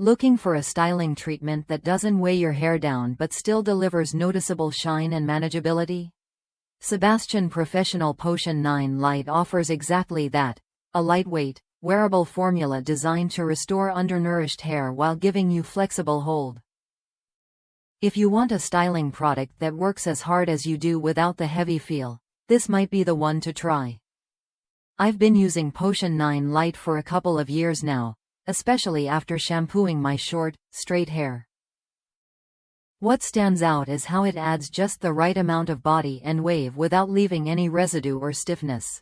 Looking for a styling treatment that doesn't weigh your hair down but still delivers noticeable shine and manageability? Sebastian Professional Potion 9 Lite offers exactly that, a lightweight, wearable formula designed to restore undernourished hair while giving you flexible hold. If you want a styling product that works as hard as you do without the heavy feel, this might be the one to try. I've been using Potion 9 Lite for a couple of years now, especially after shampooing my short, straight hair. What stands out is how it adds just the right amount of body and wave without leaving any residue or stiffness.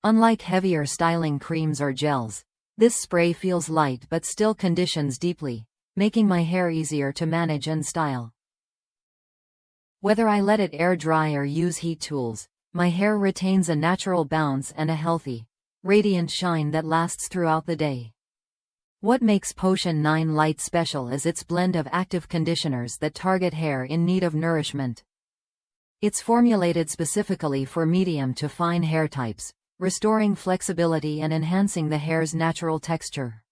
Unlike heavier styling creams or gels, this spray feels light but still conditions deeply, making my hair easier to manage and style. Whether I let it air dry or use heat tools, my hair retains a natural bounce and a healthy, radiant shine that lasts throughout the day. What makes Potion 9 Lite special is its blend of active conditioners that target hair in need of nourishment. It's formulated specifically for medium to fine hair types, restoring flexibility and enhancing the hair's natural texture.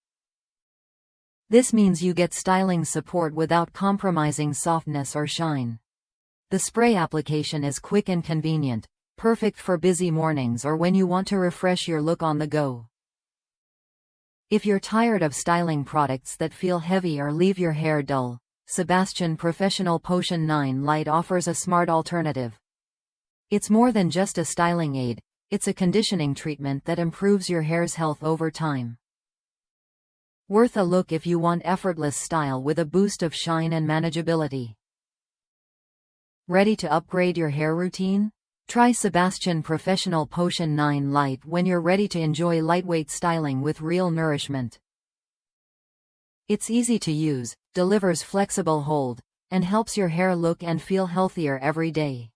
This means you get styling support without compromising softness or shine. The spray application is quick and convenient, perfect for busy mornings or when you want to refresh your look on the go. If you're tired of styling products that feel heavy or leave your hair dull, Sebastian Professional Potion 9 Lite offers a smart alternative. It's more than just a styling aid, it's a conditioning treatment that improves your hair's health over time. Worth a look if you want effortless style with a boost of shine and manageability. Ready to upgrade your hair routine? Try Sebastian Professional Potion 9 Lite when you're ready to enjoy lightweight styling with real nourishment. It's easy to use, delivers flexible hold, and helps your hair look and feel healthier every day.